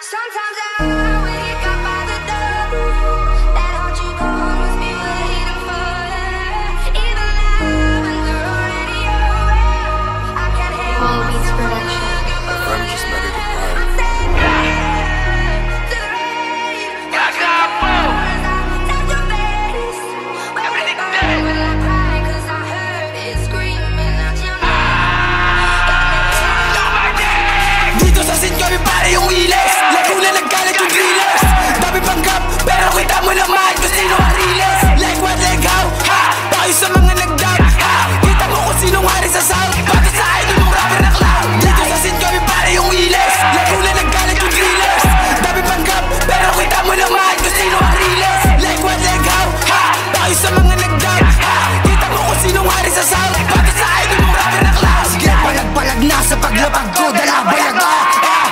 Sometimes I wake up by the door that haunt you gone must be waiting for you. Even now when we're already over, I can't help All Beats Production. My friend just met her goodbye. Dito sa St. Kami pare yung iles. Lago na nagkalat yung drillers. Dami panggap pero kita mo naman kung sino ang realest. Like what, like how, ha? Tayo sa mga nagdab, ha? Kita mo kung sinong hari sa south. Bato sa idol mong rapper na clown. Dito sa St. Kami pare yung iles. Lago na nagkalat yung drillers. Dami panggap pero kita mo naman kung sino ang realest. Like what, like how, ha? Tayo sa mga nagdab, ha? Kita mo kung sinong hari sa south. Bato sa idol mong rapper na clown. Sige, palag-palag na sa paglapag ko. Dalabayag ako.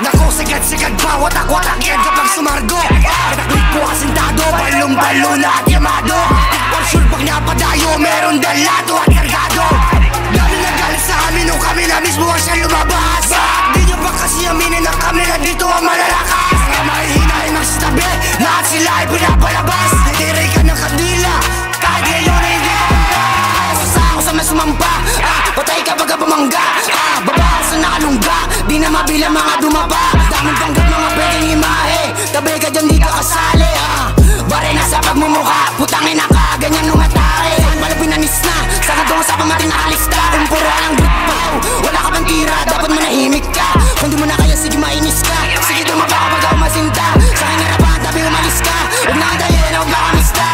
Nako, sigad-sigad bawat watak yan kapag sumargo. Kataklik ko asintado, balong-balo na at yamado. For sure pag napadayo, meron dalato at kargado. Dami nagalit sa amin nung kami na mismo ang siya lumabas. Di nyo ba kasi aminin na kami na dito ang malalakas? Mga mahihinain ang stabi, lahat sila ay pinapalabas. Tiray ka ng kandila, kahit ngayon ay hindi ka. Basta ako sa masumampa, patay ka baga bumangga. Babaan sa nakalungga, di na mabilang mga dumaba. Daming panggap mga pwedeng imahe, tabi ka dyan di ka kasali. Bare na sa pagmumukha, putangin na ka, ganyan lumatake. Wala pinanis na, sa nadong sa pamating nakalista. Kung puro lang grippaw, wala ka bang tira, dapat manahimik ka. Kung di mo na kaya, sige mainis ka. Sige dumaba ka pag ako masinta. Sa aking harapan, tabi umalis ka. Huwag na kadayin, huwag na kamista.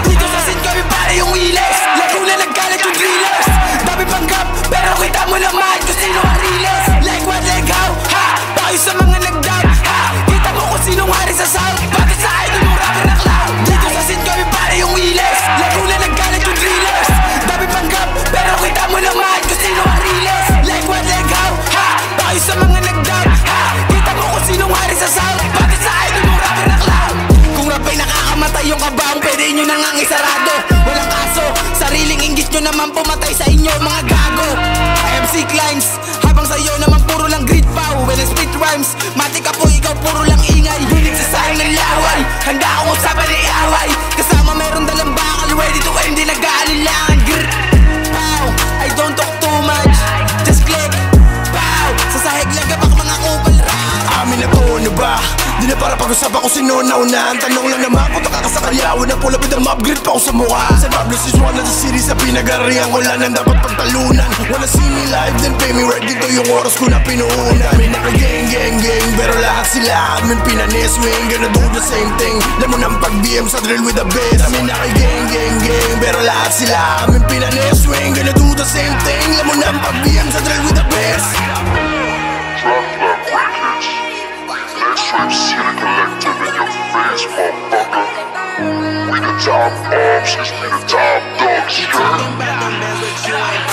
Dito sa St. Kami pare yung iles. Lago na nagkalat yung drillers. Dami panggap, pero kita mo naman kung sino ang realest. Like what, like how, ha? Tayo sa mga nagdab, ha? Kita mo kung sinong hari sa south. Bakit sa idol mong rapper na clown? Dito sa St. Kami pare yung iles. Lago na nagkalat yung drillers. Dami panggap, pero kita mo naman kung sino ang realest. Like what, like how, ha? Tayo sa mga nagdab, ha? Kita mo kung sinong hari sa south. Bakit sa idol mong rapper na clown? Kung rap ay nakakamatay yung kabaong, pwede nyo nang ang isarado. Walang kaso, sariling inggit nyo naman pumatay sa inyo mga gago. MC Climbs, habang sa'yo naman puro lang grit pow. When I spit rhymes, mati ka po ikaw puro lang ingay. Unique sa sayang ng laway, handa akong usapan ni away. Kasama meron dalang bakal, ready to end, di nag-aalilangan. Grr, pow, I don't talk too much, just click, pow. Sa sahig lang kapag mga kupal rap. Amin na to, ano ba? Di na para pag-usapan ko sino nauna. Ang tanong lang naman kung nakakasakalyawan na pula bidang ma-upgrade pa ako sa mukha. Sa Pablos is one of the series sa pinag-arihan ko lang ang dapat pagtalunan. Wanna see me live then pay me right, dito yung oras ko na pinuuna. Kami naka-gang-gang-gang pero lahat sila amin pinaniswing. Gonna do the same thing, lamon ang pag-BM sa drill with the bass. Kami naka-gang-gang-gang pero lahat sila amin pinaniswing. Gonna do the same thing, lamon ang pag-BM sa drill with the bass. Next time, see the collective in your face, motherfucker. We the top ops, cause we the top dogs, yeah?